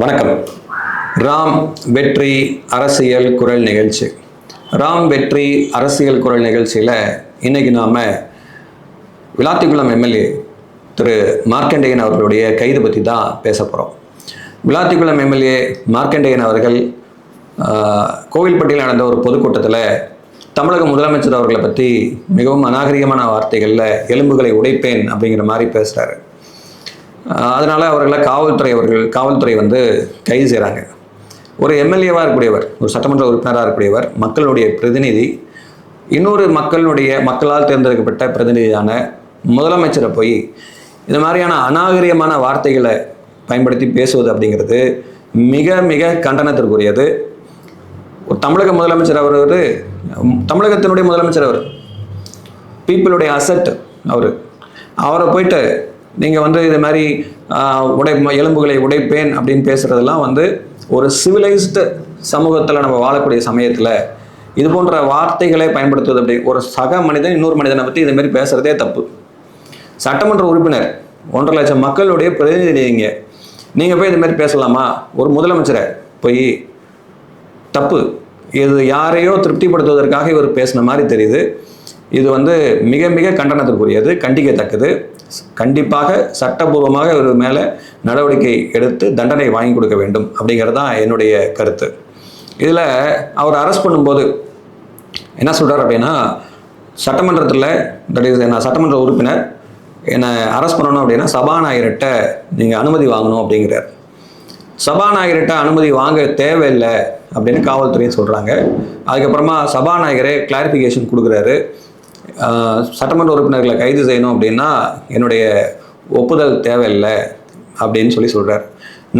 வணக்கம். ராம் வெற்றி அரசியல் குரல் நிகழ்ச்சி. ராம் வெற்றி அரசியல் குரல் நிகழ்ச்சியில் இன்னைக்கு நாம் விளாத்திக்குளம் எம்எல்ஏ திரு மார்க்கண்டேயன் அவர்களுடைய கைது பற்றி தான் பேச போகிறோம். விளாத்திக்குளம் எம்எல்ஏ மார்க்கண்டேயன் அவர்கள் கோவில்பட்டியில் நடந்த ஒரு பொதுக்கூட்டத்தில் தமிழக முதலமைச்சர் அவர்களை பற்றி மிகவும் அநாகரிகமான வார்த்தைகளில் எலும்புகளை உடைப்பேன் அப்படிங்கிற மாதிரி பேசுகிறாரு. அதனால் அவர்களை காவல்துறை வந்து கைது செய்கிறாங்க. ஒரு எம்எல்ஏவாக இருக்கக்கூடியவர், ஒரு சட்டமன்ற உறுப்பினராக இருக்கக்கூடியவர், மக்களுடைய பிரதிநிதி, இன்னொரு மக்களால் தேர்ந்தெடுக்கப்பட்ட பிரதிநிதியான முதலமைச்சரை போய் இந்த மாதிரியான அநாகரிகமான வார்த்தைகளை பயன்படுத்தி பேசுவது அப்படிங்கிறது மிக மிக கண்டனத்திற்குரியது. ஒரு தமிழக முதலமைச்சர் தமிழகத்தினுடைய முதலமைச்சர் பீப்புளுடைய அசட் அவரை போயிட்டு நீங்கள் இது மாதிரி எலும்புகளை உடைப்பேன் அப்படின்னு பேசுகிறதெல்லாம் ஒரு சிவிலைஸ்டு சமூகத்தில் நம்ம வாழக்கூடிய சமயத்தில் இது போன்ற வார்த்தைகளை பயன்படுத்துவது அப்படி ஒரு சக மனிதன் இன்னொரு மனிதனை பற்றி இது மாதிரி பேசுகிறதே தப்பு. சட்டமன்ற உறுப்பினர் 1.5 லட்சம் மக்களுடைய பிரதிநிதிங்க, நீங்கள் போய் இது மாதிரி பேசலாமா? ஒரு முதலமைச்சரை போய் தப்பு. இது யாரையோ திருப்திப்படுத்துவதற்காக இவர் பேசின மாதிரி தெரியுது. இது மிக மிக கண்டனத்திற்குரியது, கண்டிக்கத்தக்கது. கண்டிப்பாக சட்டபூர்வமாக இவர் மேலே நடவடிக்கை எடுத்து தண்டனை வாங்கி கொடுக்க வேண்டும் அப்படிங்கிறது தான் என்னுடைய கருத்து. இதில் அவர் அரெஸ்ட் பண்ணும்போது என்ன சொல்கிறார் அப்படின்னா, சட்டமன்றத்தில் நான் சட்டமன்ற உறுப்பினர், என்னை அரெஸ்ட் பண்ணணும் அப்படின்னா சபாநாயகர்கிட்ட நீங்கள் அனுமதி வாங்கணும் அப்படிங்கிறார். சபாநாயகர்கிட்ட அனுமதி வாங்க தேவையில்லை அப்படின்னு காவல்துறையும் சொல்கிறாங்க. அதுக்கப்புறமா சபாநாயகரே கிளாரிஃபிகேஷன் கொடுக்குறாரு. சட்டமன்ற உறுப்பினர்களை கைது செய்யணும் அப்படின்னா என்னுடைய ஒப்புதல் தேவையில்லை அப்படின்னு சொல்கிறார்.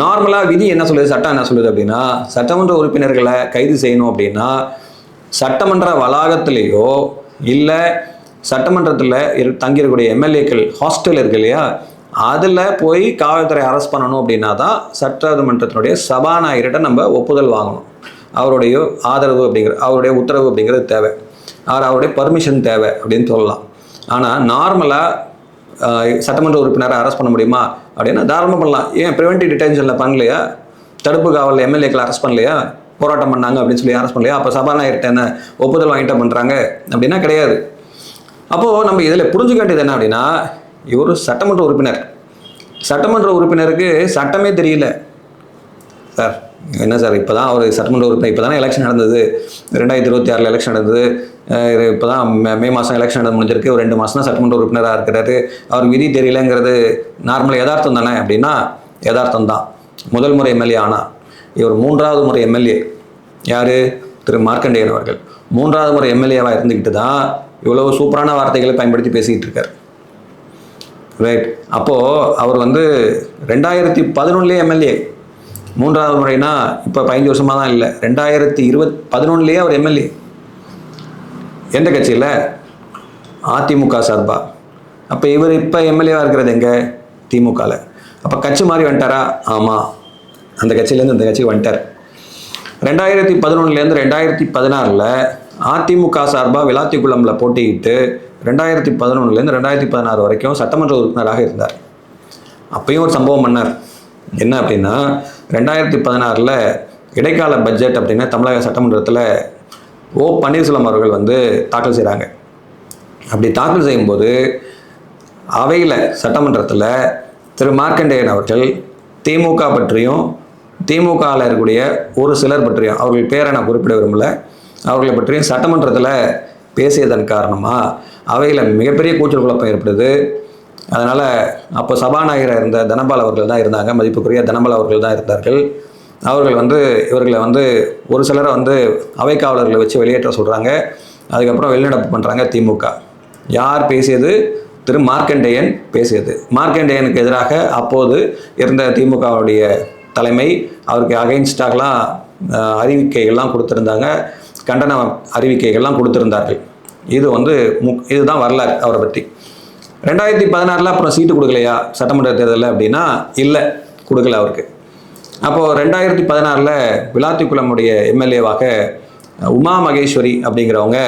நார்மலாக விதி என்ன சொல்லுது, சட்டம் என்ன சொல்லுது அப்படின்னா, சட்டமன்ற உறுப்பினர்களை கைது செய்யணும் அப்படின்னா சட்டமன்ற வளாகத்திலேயோ இல்லை சட்டமன்றத்தில் தங்கியிருக்கக்கூடிய எம்எல்ஏக்கள் ஹாஸ்டல் இருக்கு இல்லையா, அதில் போய் காவல்துறை அரெஸ்ட் பண்ணணும் அப்படின்னா தான் சட்டமன்றத்தினுடைய சபாநாயகர்கிட்ட நம்ம ஒப்புதல் வாங்கணும். அவருடைய ஆதரவு அவருடைய உத்தரவு அப்படிங்கிறது தேவை, அவருடைய பர்மிஷன் தேவை அப்படின்னு சொல்லலாம். ஆனால் நார்மலாக சட்டமன்ற உறுப்பினரை அரெஸ்ட் பண்ண முடியுமா அப்படின்னா தாராளமாக பண்ணலாம். ஏன் ப்ரிவென்டிவ் டிடென்ஷனில் பண்ணலையா? தடுப்பு காவலில் எம்எல்ஏக்களை அரெஸ்ட் பண்ணலையா? போராட்டம் பண்ணாங்க அப்படின்னு சொல்லி அரெஸ்ட் பண்ணலையா? அப்போ சபாநாயகர்கிட்ட என்ன ஒப்புதல் வாங்கிட்டு பண்ணுறாங்க அப்படின்னா கிடையாது. அப்போது நம்ம இதில் புரிஞ்சுக்க வேண்டியது என்ன அப்படின்னா, இவர் சட்டமன்ற உறுப்பினருக்கு சட்டமே தெரியல சார். என்ன சார், இப்போ தான் ஒரு சட்டமன்ற உறுப்பினர், இப்போ தானே எலெக்ஷன் நடந்தது, 2026 எலெக்ஷன் நடந்தது, இப்போ தான் மே மாதம் எலெக்ஷன் நடந்து முடிஞ்சிருக்கு, ஒரு 2 மாதம் தான் சட்டமன்ற உறுப்பினராக இருக்கிறாரு, அவருக்கு விதி தெரியலங்கிறது நார்மலாக யதார்த்தம் தானே அப்படின்னா யதார்த்தம் தான். முதல் முறை எம்எல்ஏ ஆனால் இவர் 3வது முறை எம்எல்ஏ. யார்? திரு மார்க்கண்டேயன் அவர்கள் 3வது முறை எம்எல்ஏவாக இருந்துக்கிட்டு தான் இவ்வளோ சூப்பரான வார்த்தைகளை பயன்படுத்தி பேசிக்கிட்டு இருக்கார். ரைட். அப்போது அவர் 2011 எம்எல்ஏ, 3வது முறைனா இப்போ 15 வருஷமாக தான் இல்லை, 2011 அவர் எம்எல்ஏ. எந்த கட்சியில்? அதிமுக சார்பா. அப்போ இவர் இப்போ எம்எல்ஏவாக இருக்கிறது எங்கே? திமுகவில். அப்போ கட்சி மாறி வந்துட்டாரா? ஆமாம், அந்த கட்சியிலேருந்து இந்த கட்சிக்கு வந்துட்டார். 2011 2016 அதிமுக சார்பாக விளாத்திக்குளமில் போட்டிக்கிட்டு 2011 2016 வரைக்கும் சட்டமன்ற உறுப்பினராக இருந்தார். அப்பயும் ஒரு சம்பவம் பண்ணார். என்ன அப்படின்னா, 2016 இடைக்கால பட்ஜெட் அப்படின்னா தமிழக சட்டமன்றத்தில் ஓ பன்னீர்செல்வம் அவர்கள் தாக்கல் செய்கிறாங்க. அப்படி தாக்கல் செய்யும்போது அவையில் சட்டமன்றத்தில் திரு மார்க்கண்டேயன் அவர்கள் திமுக பற்றியும் திமுகவில் இருக்கக்கூடிய ஒரு சிலர் பற்றியும், அவர்கள் பேரை நான் குறிப்பிட விரும்பல, அவர்களை பற்றியும் சட்டமன்றத்தில் பேசியதன் காரணமாக அவையில் மிகப்பெரிய கூச்சல் குழப்பம் ஏற்படுது. அதனால் அப்போ சபாநாயகராக இருந்த தனபால் அவர்கள் தான் இருந்தாங்க, மதிப்புக்குரிய தனபால் அவர்கள் தான் இருந்தார்கள். அவர்கள் இவர்களை ஒரு சிலரை அவை காவலர்களை வச்சு வெளியேற்ற சொல்கிறாங்க. அதுக்கப்புறம் வெளிநடப்பு பண்ணுறாங்க திமுக. யார் பேசியது? திரு மார்க்கண்டேயன் பேசியது. மார்க்கண்டேயனுக்கு எதிராக அப்போது இருந்த திமுகவுடைய தலைமை அவருக்கு அகைன்ஸ்டாகலாம் அறிவிக்கைகள்லாம் கொடுத்துருந்தாங்க, கண்டன அறிவிக்கைகள்லாம் கொடுத்துருந்தார்கள். இதுதான் வரலாறு அவரை பற்றி. 2016 அப்புறம் சீட்டு கொடுக்கலையா சட்டமன்ற தேர்தலில் அப்படின்னா இல்லை, கொடுக்கல அவருக்கு. அப்போது 2016 விளாத்திக்குளமுடைய எம்எல்ஏவாக உமா மகேஸ்வரி அப்படிங்கிறவங்க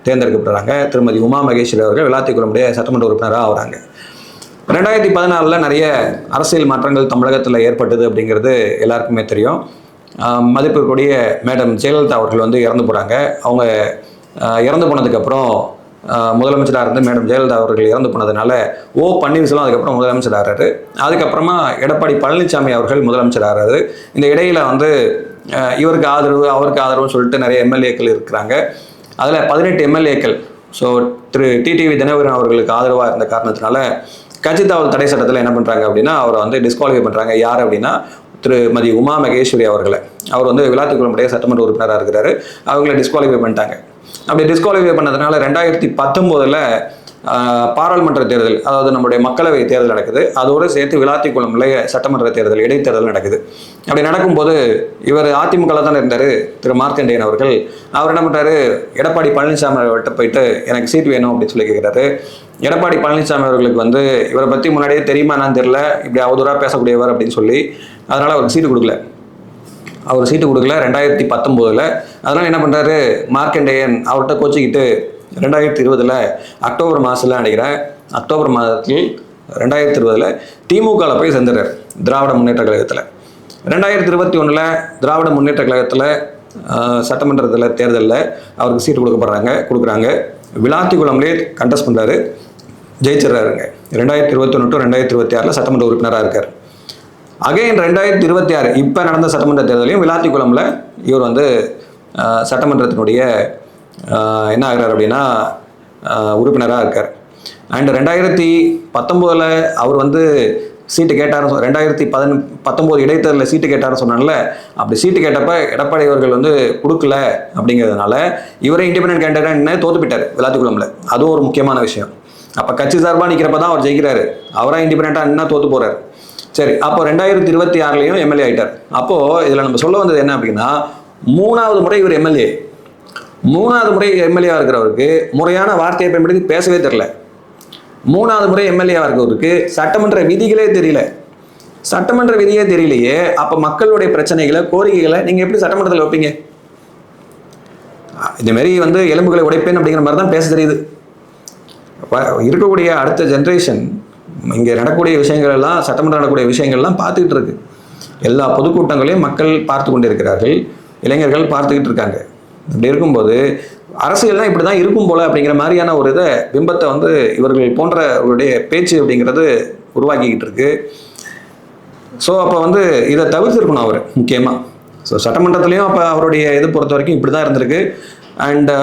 தேர்ந்தெடுக்கப்படுறாங்க. திருமதி உமா மகேஸ்வரி அவர்கள் விளாத்திக்குளமுடைய சட்டமன்ற உறுப்பினராக ஆகிறாங்க. 2014 நிறைய அரசியல் மாற்றங்கள் தமிழகத்தில் ஏற்பட்டது அப்படிங்கிறது எல்லாருக்குமே தெரியும். மதிப்பிற்குரிய மேடம் ஜெயலலிதா அவர்கள் வந்து இறந்து போகிறாங்க. அவங்க இறந்து போனதுக்கப்புறம் முதலமைச்சராக இருந்து மேடம் ஜெயலலிதா அவர்கள் இறந்து போனதுனால பன்னீர்செல்வம் அதுக்கப்புறம் முதலமைச்சர் ஆகிறாரு. அதுக்கப்புறமா எடப்பாடி பழனிசாமி அவர்கள் முதலமைச்சர் ஆகிறாரு. இந்த இடையில வந்து இவருக்கு ஆதரவு அவருக்கு ஆதரவுன்னு சொல்லிட்டு நிறைய எம்எல்ஏக்கள் இருக்கிறாங்க. அதில் 18 எம்எல்ஏக்கள் ஸோ திரு டிடிவி தினகரன் அவர்களுக்கு ஆதரவாக இருந்த காரணத்தினால கட்சி தாவல் தடை சட்டத்தில் என்ன பண்ணுறாங்க அப்படின்னா அவரை வந்து டிஸ்குவாலிஃபை பண்ணுறாங்க. யார் அப்படின்னா திருமதி உமா மகேஸ்வரி அவர்களை. அவர் வந்து விளாத்திக்குளமுடைய சட்டமன்ற உறுப்பினராக இருக்கிறாரு. அவங்கள டிஸ்குவாலிஃபை பண்ணிட்டாங்க. அப்படி டிஸ்குவாலிஃபை பண்ணதுனால 2019 பாராளுமன்ற தேர்தல், அதாவது நம்முடைய மக்களவை தேர்தல் நடக்குது. அதோடு சேர்த்து விளாத்திக்குளம்ல சட்டமன்ற தேர்தல் இடைத்தேர்தல் நடக்குது. அப்படி நடக்கும்போது இவர் அதிமுகவில் தானே இருந்தார் திரு மார்க்கண்டேயன் அவர்கள். அவர் என்ன பண்ணுறாரு, எடப்பாடி பழனிசாமி அவர்கிட்ட போயிட்டு எனக்கு சீட் வேணும் அப்படின்னு சொல்லி கேட்குறாரு. எடப்பாடி பழனிசாமி அவர்களுக்கு வந்து இவரை பற்றி முன்னாடியே தெரியுமா என்னன்னு தெரியல, இப்படி அவதூறாக பேசக்கூடியவர் அப்படின்னு சொல்லி அதனால் அவருக்கு சீட்டு கொடுக்கல. அவர் சீட்டு கொடுக்கல 2019. அதனால் என்ன பண்ணுறாரு, மார்க்கண்டேயன் அவர்கிட்ட கோச்சிக்கிட்டு 2020 அக்டோபர் மாதத்தில் நினைக்கிறேன், அக்டோபர் மாதத்தில் 2020 திமுகவில் போய் சேர்ந்துடுறார் திராவிட முன்னேற்ற கழகத்தில். 2021 திராவிட முன்னேற்ற கழகத்தில் சட்டமன்றத்தில் தேர்தலில் அவருக்கு சீட்டு கொடுக்குறாங்க. விளாத்திக்குளம்லேயே கண்டெஸ்ட் பண்ணுறாரு, ஜெயிச்சிடறாருங்க. 2021 to 2026 சட்டமன்ற உறுப்பினராக இருக்கார். அகைன் 2026 இப்போ நடந்த சட்டமன்ற தேர்தலையும் விளாத்திக்குளம்ல இவர் வந்து சட்டமன்றத்தினுடைய என்ன ஆகிறார் அப்படின்னா உறுப்பினராக இருக்கார். அண்ட் 2019 அவர் வந்து சீட்டு கேட்டார்னு 2019 இடைத்தேர்தலில் சீட்டு கேட்டார்னு சொன்னால, அப்படி சீட்டு கேட்டப்ப எடப்பாடி அவர்கள் வந்து கொடுக்கல அப்படிங்கிறதுனால இவரே இண்டிபெண்டன்ட் கேண்டிடேட் தோத்து போயிட்டார் விளாத்திக்குளம்ல. அதுவும் ஒரு முக்கியமான விஷயம். அப்போ கட்சி சார்பாக நிற்கிறப்ப தான் அவர் ஜெயிக்கிறாரு. அவராக இண்டிபெண்டண்டாக என்ன தோத்து போகிறார். சரி, அப்போ 2026 எம்எல்ஏ ஆகிட்டார். அப்போது இதில் நம்ம சொல்ல வந்தது என்ன அப்படின்னா, 3வது முறை இவர் எம்எல்ஏ. 3வது முறை எம்எல்ஏவாக இருக்கிறவருக்கு முறையான வார்த்தையை பயன்படுத்தி பேசவே தெரியல. 3வது முறை எம்எல்ஏவாக இருக்கிறவருக்கு சட்டமன்ற விதிகளே தெரியல. சட்டமன்ற விதியே தெரியலையே, அப்போ மக்களுடைய பிரச்சனைகளை கோரிக்கைகளை நீங்கள் எப்படி சட்டமன்றத்தில் வைப்பீங்க? இதுமாரி வந்து எலும்புகளை உடைப்பேன் அப்படிங்கிற மாதிரி தான் பேச தெரியுது. இருக்கக்கூடிய அடுத்த ஜென்ரேஷன் இங்கே நடக்கக்கூடிய விஷயங்கள் எல்லாம், சட்டமன்றம் நடக்கக்கூடிய விஷயங்கள்லாம் பார்த்துக்கிட்டு இருக்கு. எல்லா பொதுக்கூட்டங்களையும் மக்கள் பார்த்து கொண்டு இருக்கிறார்கள், இளைஞர்கள் பார்த்துக்கிட்டு இருக்காங்க. இப்படி இருக்கும்போது அரசியல்னா இப்படி தான் இருக்கும் போல அப்படிங்கிற மாதிரியான ஒரு பிம்பத்தை வந்து இவர்கள் போன்றவருடைய பேச்சு அப்படிங்கிறது உருவாக்கிக்கிட்டு இருக்கு. ஸோ அப்போ வந்து இதை தவிர்த்துருக்கணும் அவர் முக்கியமாக. ஸோ சட்டமன்றத்துலேயும் அப்போ அவருடைய இது பொறுத்த வரைக்கும் இப்படி தான் இருந்திருக்கு. அண்ட்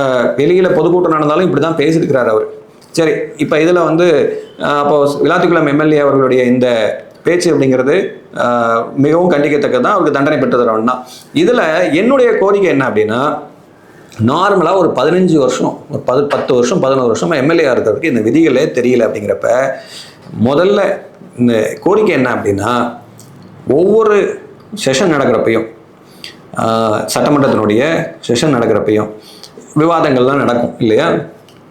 வெளியில் பொதுக்கூட்டம் நடந்தாலும் இப்படி தான் பேசியிருக்கிறார் அவர். சரி, இப்போ இதில் வந்து அப்போ விளாத்திக்குளம் எம்எல்ஏ அவர்களுடைய இந்த பேச்சு அப்படிங்கிறது மிகவும் கண்டிக்கத்தக்கது தான், அவருக்கு தண்டனை பெற்று தரணும்னா. இதில் என்னுடைய கோரிக்கை என்ன அப்படின்னா, நார்மலாக ஒரு 15 வருஷம், ஒரு 10 வருஷம் 11 வருஷமாக எம்எல்ஏ இருக்கிறதுக்கு இந்த விதிகளே தெரியல அப்படிங்கிறப்ப முதல்ல இந்த கோரிக்கை என்ன அப்படின்னா, ஒவ்வொரு செஷன் நடக்கிறப்பையும், சட்டமன்றத்தினுடைய செஷன் நடக்கிறப்பையும் விவாதங்கள்லாம் நடக்கும் இல்லையா?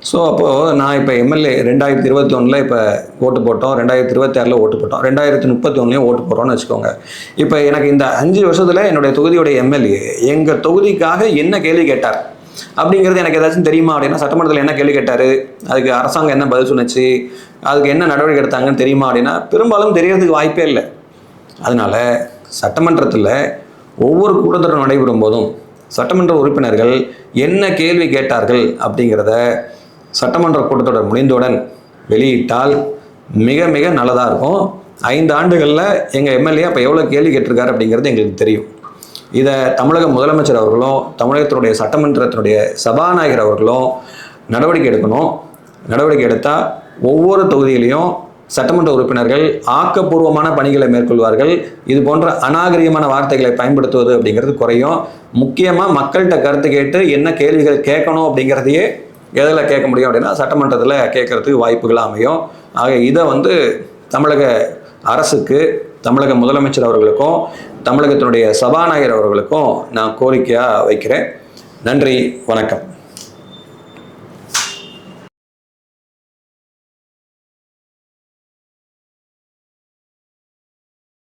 ஸோ அப்போது நான் இப்போ எம்எல்ஏ 2021 இப்போ ஓட்டு போட்டோம், 2026 ஓட்டு போட்டோம், 2031 ஓட்டு போடுறோம்னு வச்சுக்கோங்க. இப்போ எனக்கு இந்த 5 வருஷத்தில் என்னுடைய தொகுதியுடைய எம்எல்ஏ எங்கள் தொகுதிக்காக என்ன கேள்வி கேட்டார் அப்படிங்கிறது எனக்கு ஏதாச்சும் தெரியுமா அப்படின்னா, சட்டமன்றத்தில் என்ன கேள்வி கேட்டார், அதுக்கு அரசாங்கம் என்ன பதில் சொன்னிச்சு, அதுக்கு என்ன நடவடிக்கை எடுத்தாங்கன்னு தெரியுமா அப்படின்னா பெரும்பாலும் தெரியறதுக்கு வாய்ப்பே இல்லை. அதனால் சட்டமன்றத்தில் ஒவ்வொரு கூட்டத்தொடர் நடைபெறும் போதும் சட்டமன்ற உறுப்பினர்கள் என்ன கேள்வி கேட்டார்கள் அப்படிங்கிறத சட்டமன்ற கூட்டத்தொடர் முடிந்தவுடன் வெளியிட்டால் மிக மிக நல்லதாக இருக்கும். 5 ஆண்டுகளில் எங்கள் எம்எல்ஏ அப்போ எவ்வளோ கேள்வி கேட்டிருக்காரு அப்படிங்கிறது எங்களுக்கு தெரியும். இதை தமிழக முதலமைச்சர் அவர்களும் தமிழகத்தினுடைய சட்டமன்றத்தினுடைய சபாநாயகர் அவர்களும் நடவடிக்கை எடுக்கணும். நடவடிக்கை எடுத்தால் ஒவ்வொரு தொகுதியிலையும் சட்டமன்ற உறுப்பினர்கள் ஆக்கப்பூர்வமான பணிகளை மேற்கொள்வார்கள். இது போன்ற அநாகரிகமான வார்த்தைகளை பயன்படுத்துவது அப்படிங்கிறது குறையும். முக்கியமாக மக்கள்கிட்ட கருத்து கேட்டு என்ன கேள்விகள் கேட்கணும் அப்படிங்கிறதையே எதில் கேட்க முடியும் அப்படின்னா சட்டமன்றத்தில் கேட்கறதுக்கு வாய்ப்புகள் அமையும். ஆக இதை வந்து தமிழக அரசுக்கு, தமிழக முதலமைச்சர் அவர்களுக்கும் தமிழகத்தினுடைய சபாநாயகர் அவர்களுக்கும் நான் கோரிக்கையாக வைக்கிறேன். நன்றி, வணக்கம்.